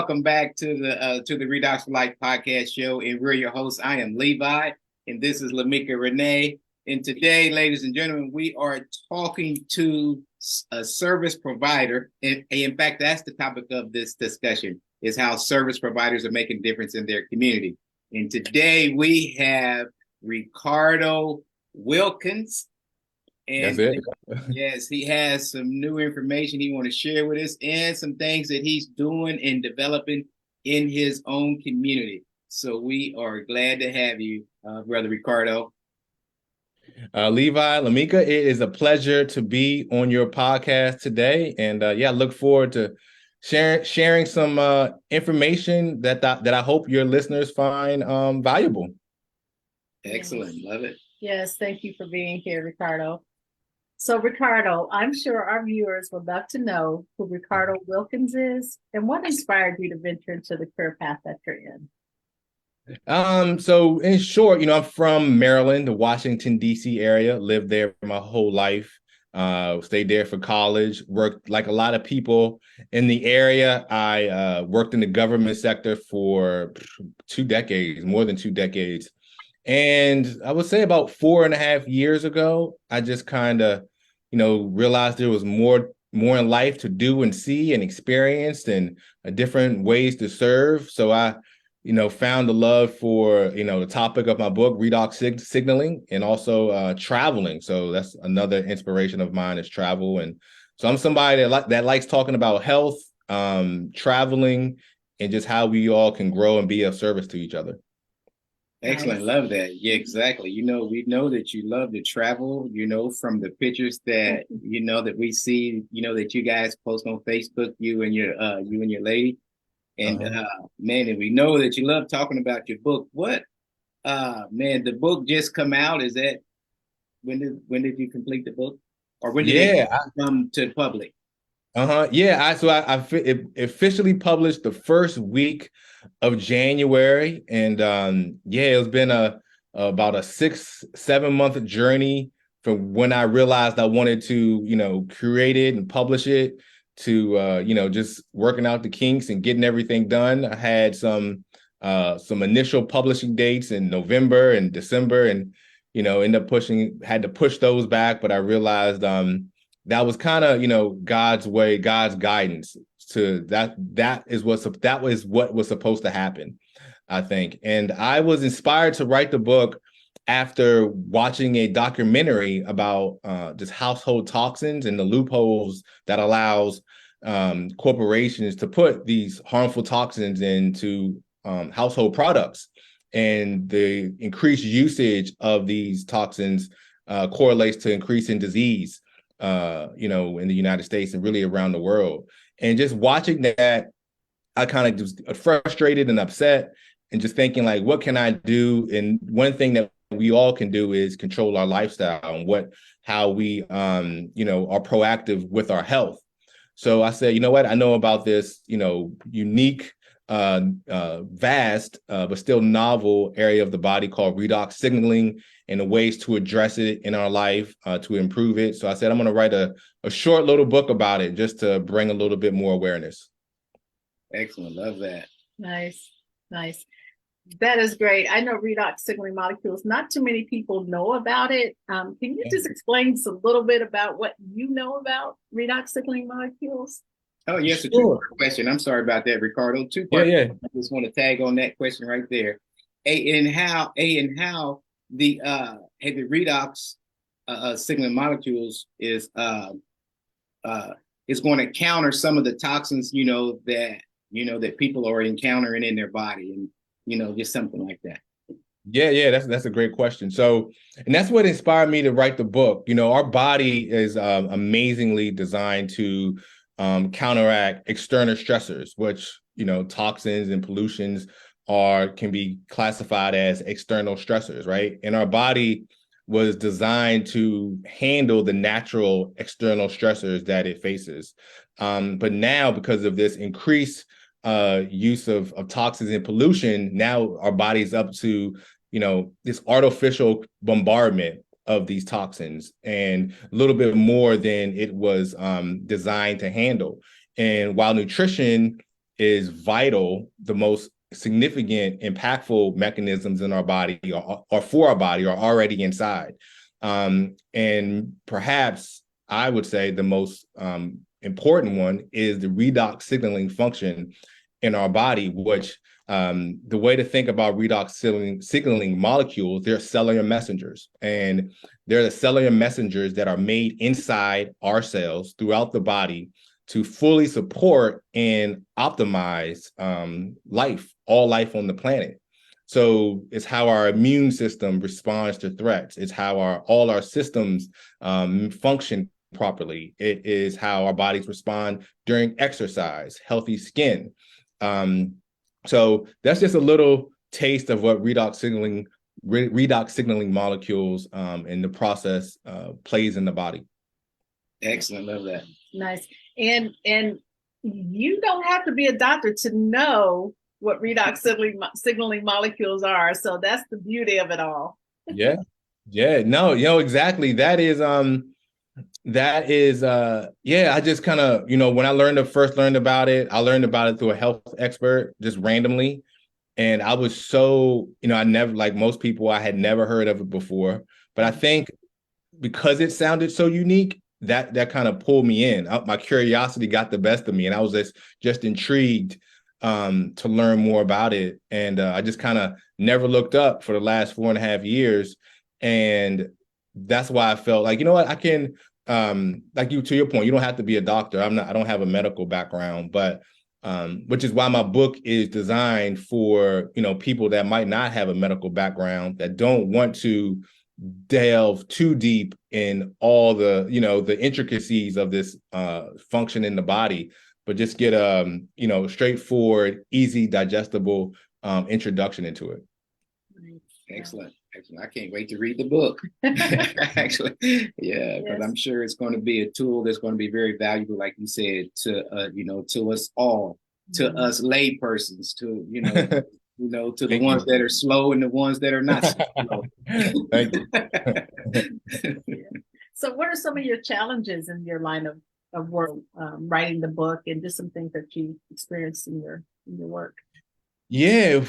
welcome back to the Reidox4life Podcast show. And we're your hosts. I am Levi, and this is Lamika Rene. And today, ladies and gentlemen, we are talking to a service provider. And in fact, that's the topic of this discussion, is how service providers are making a difference in their community. And today we have Ricardo Wilkins. And that's it. yes, he has some new information he want to share with us and some things that he's doing and developing in his own community. So we are glad to have you, Brother Ricardo. Levi Lamika, it is a pleasure to be on your podcast today. And I look forward to sharing some information that I hope your listeners find valuable. Excellent. Love it. Yes, thank you for being here, Ricardo. So, Ricardo, I'm sure our viewers would love to know who Ricardo Wilkins is and what inspired you to venture into the career path that you're in. So in short, I'm from Maryland, the Washington, D.C. area, lived there my whole life, stayed there for college, worked like a lot of people in the area. I worked in the government sector for more than 2 decades. And I would say about 4.5 years ago, I just kind of, realized there was more in life to do and see and experience and different ways to serve. So I found the love for, the topic of my book, redox signaling, and also traveling. So that's another inspiration of mine, is travel. And so I'm somebody that likes talking about health, traveling, and just how we all can grow and be of service to each other. Excellent. Nice. Love that. Yeah, exactly. We know that you love to travel, from the pictures that, that we see, that you guys post on Facebook, you and your lady. And man, and we know that you love talking about your book. What, man, the book just come out. Is that, when did you complete the book? Or when did it come to the public? Yeah, I officially published the first week of January, and it's been about a 6-7 month journey from when I realized I wanted to create it and publish it to just working out the kinks and getting everything done. I had some initial publishing dates in November and December, and had to push those back, but I realized that was kind of, God's way, God's guidance to that. That was what was supposed to happen, I think. And I was inspired to write the book after watching a documentary about just household toxins and the loopholes that allows corporations to put these harmful toxins into household products. And the increased usage of these toxins correlates to increasing disease, in the United States and really around the world. And just watching that, I kind of just frustrated and upset and just thinking, like, what can I do? And one thing that we all can do is control our lifestyle and how we, are proactive with our health. So I said, you know what? I know about this, unique, vast, but still novel area of the body called redox signaling, and the ways to address it in our life, to improve it. So I said, I'm going to write a short little book about it just to bring a little bit more awareness. Excellent. Love that. Nice. That is great. I know redox signaling molecules. Not too many people know about it. Can you just explain a little bit about what you know about redox signaling molecules? Oh, yes, Sure. a two-part question. I'm sorry about that, Ricardo. Two-part. Yeah. I just want to tag on that question right there. And how the redox signaling molecules is going to counter some of the toxins, that people are encountering in their body, and just something like that. Yeah, that's a great question. So, and that's what inspired me to write the book. Our body is amazingly designed to counteract external stressors, which, toxins and pollutions can be classified as external stressors, right? And our body was designed to handle the natural external stressors that it faces. But now, because of this increased use of toxins and pollution, now our body's up to, this artificial bombardment of these toxins, and a little bit more than it was designed to handle. And while nutrition is vital. The most significant, impactful mechanisms in our body or for our body are already inside. And perhaps I would say the most important one is the redox signaling function in our body, which the way to think about redox signaling molecules, they're cellular messengers. And they're the cellular messengers that are made inside our cells throughout the body to fully support and optimize all life on the planet. So it's how our immune system responds to threats. It's how all our systems function properly. It is how our bodies respond during exercise, healthy skin. So that's just a little taste of what redox signaling molecules in the process plays in the body. Excellent, love that. Nice. And you don't have to be a doctor to know what redox signaling molecules are. So that's the beauty of it all. Yeah. No, exactly. That is I just kind of, when I first learned about it, I learned about it through a health expert just randomly. And I was so, I never, like most people, I had never heard of it before. But I think because it sounded so unique, that kind of pulled me in. My curiosity got the best of me, and I was just intrigued to learn more about it. And I just kind of never looked up for the last 4.5 years. And that's why I felt like, you know what, I can, to your point, you don't have to be a doctor. I don't have a medical background, but which is why my book is designed for, people that might not have a medical background, that don't want to delve too deep in all the, the intricacies of this function in the body, but just get straightforward, easy, digestible introduction into it. Excellent. I can't wait to read the book. Actually, yeah, because I'm sure it's going to be a tool that's going to be very valuable, like you said, to to us all, to us lay persons, to to the ones that are slow and the ones that are not slow. Thank you. So what are some of your challenges in your line of work, writing the book, and just some things that you experienced in your work? Yeah,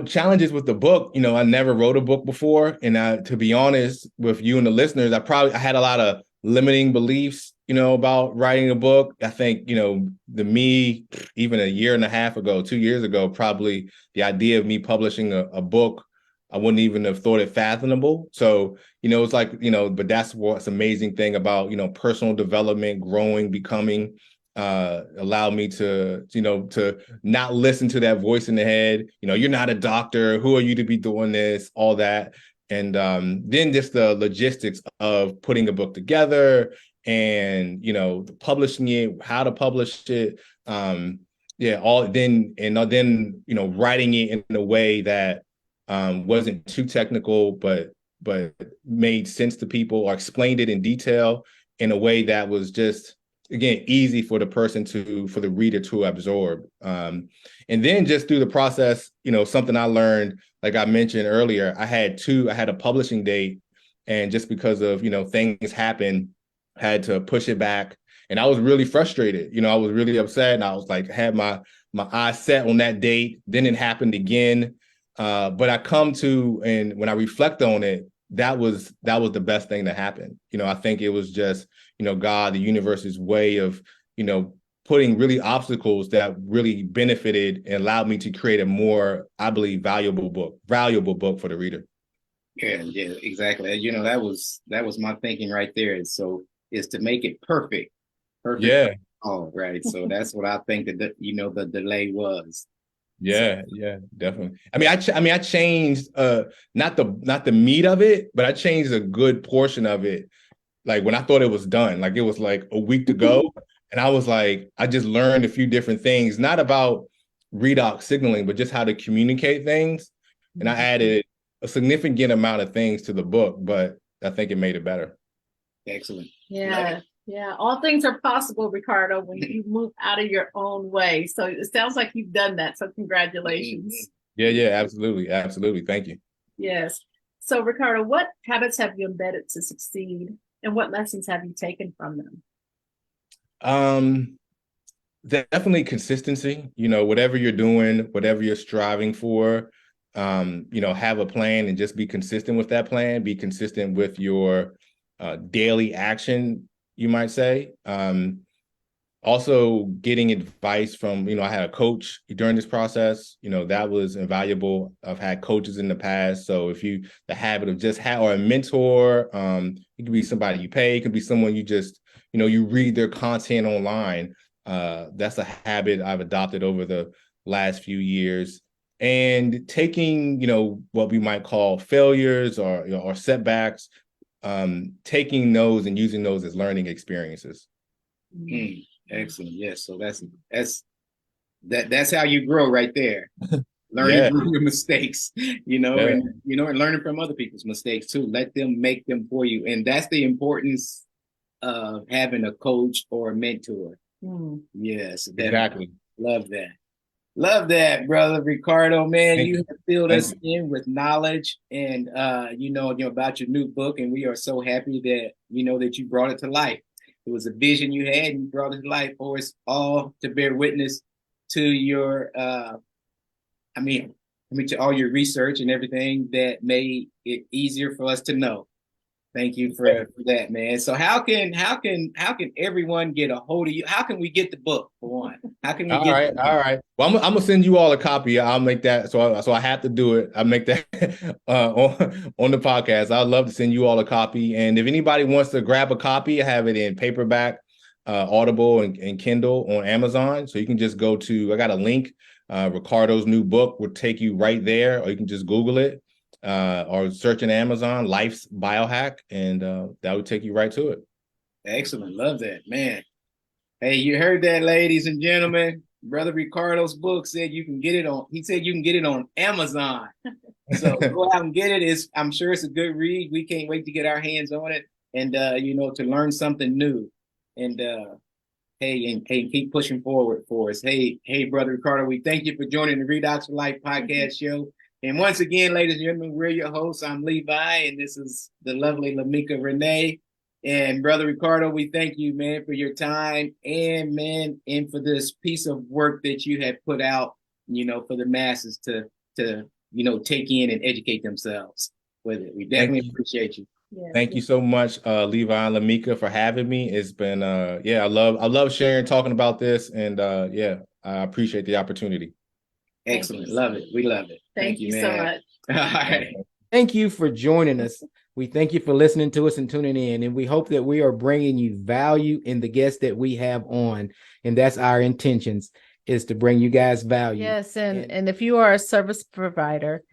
challenges with the book, I never wrote a book before. And to be honest with you and the listeners, I had a lot of limiting beliefs, about writing a book. I think, me, even 1.5 years ago, 2 years ago, probably the idea of me publishing a book, I wouldn't even have thought it fathomable. So, it's like, but that's what's amazing thing about, personal development, growing, becoming, allow me to not listen to that voice in the head. You're not a doctor. Who are you to be doing this? All that. And then just the logistics of putting a book together and, publishing it, how to publish it. Then writing it in a way that wasn't too technical, but made sense to people, or explained it in detail in a way that was just, again, easy for the reader to absorb. And then just through the process, something I learned, like I mentioned earlier, I had a publishing date, and just because of, things happened, had to push it back. And I was really frustrated. I was really upset, and I was like, had my eyes set on that date. Then it happened again. But I come to, and when I reflect on it, that was the best thing that happened. I think it was just, God, the universe's way of, putting really obstacles that really benefited and allowed me to create a more, I believe, valuable book for the reader. Yeah, exactly. That was my thinking right there. So is to make it perfect. Yeah. Oh, right. So that's what I think that the delay was. Yeah, definitely. I changed not the meat of it, but I changed a good portion of it. Like when I thought it was done, like it was like a week to go, and I was like, I just learned a few different things, not about redox signaling, but just how to communicate things. And I added a significant amount of things to the book, but I think it made it better. Excellent. Yeah. Yeah, all things are possible, Ricardo, when you move out of your own way. So it sounds like you've done that. So congratulations. Yeah, absolutely. Thank you. Yes. So Ricardo, what habits have you embedded to succeed, and what lessons have you taken from them? Definitely consistency. Whatever you're doing, whatever you're striving for, have a plan and just be consistent with that plan. Be consistent with your daily action, you might say. Also getting advice from, I had a coach during this process, that was invaluable. I've had coaches in the past. So if the habit of just or a mentor, it could be somebody you pay, it could be someone you just, you read their content online. That's a habit I've adopted over the last few years. And taking, what we might call failures or setbacks, taking those and using those as learning experiences. Excellent. Yes. So that's how you grow right there. Learning from your mistakes, and learning from other people's mistakes too. Let them make them for you. And that's the importance of having a coach or a mentor. Yes, exactly. Love that, brother Ricardo. Man, you have filled us in with knowledge and about your new book, and we are so happy that that you brought it to life. It was a vision you had, and you brought it to life for us all to bear witness to your to all your research and everything that made it easier for us to know. Thank you for that, man. So how can everyone get a hold of you? How can we get the book, for one? How can we All right. Well, I'm gonna send you all a copy. I'll make that. So I have to do it. I'll make that on the podcast. I'd love to send you all a copy. And if anybody wants to grab a copy, I have it in paperback, Audible, and Kindle on Amazon. So you can just go to. I got a link. Ricardo's new book will take you right there, or you can just Google it. Or search in Amazon, Life's Biohack, and that would take you right to it. Excellent. Love that, man. Hey, you heard that, ladies and gentlemen. Brother Ricardo's book said you can get it on Amazon. So go out and get it. I'm sure it's a good read. We can't wait to get our hands on it and to learn something new. And keep pushing forward for us. Hey, Brother Ricardo, we thank you for joining the Reidox4life Podcast show. And once again, ladies and gentlemen, we're your hosts. I'm Levi, and this is the lovely Lamika Rene. And Brother Ricardo, we thank you, man, for your time and for this piece of work that you have put out, for the masses to take in and educate themselves with it. We definitely appreciate you. Thank you so much, Levi and Lamika, for having me. It's been I love sharing, talking about this, and I appreciate the opportunity. Excellent. Love it. We love it. Thank you so much. All right. Thank you for joining us. We thank you for listening to us and tuning in. And we hope that we are bringing you value in the guests that we have on. And that's our intentions, is to bring you guys value. Yes. And if you are a service provider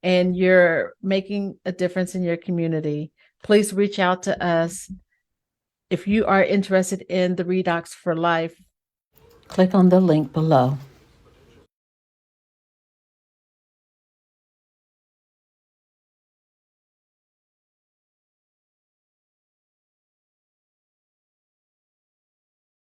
and you're making a difference in your community, please reach out to us. If you are interested in the Reidox4life, click on the link below.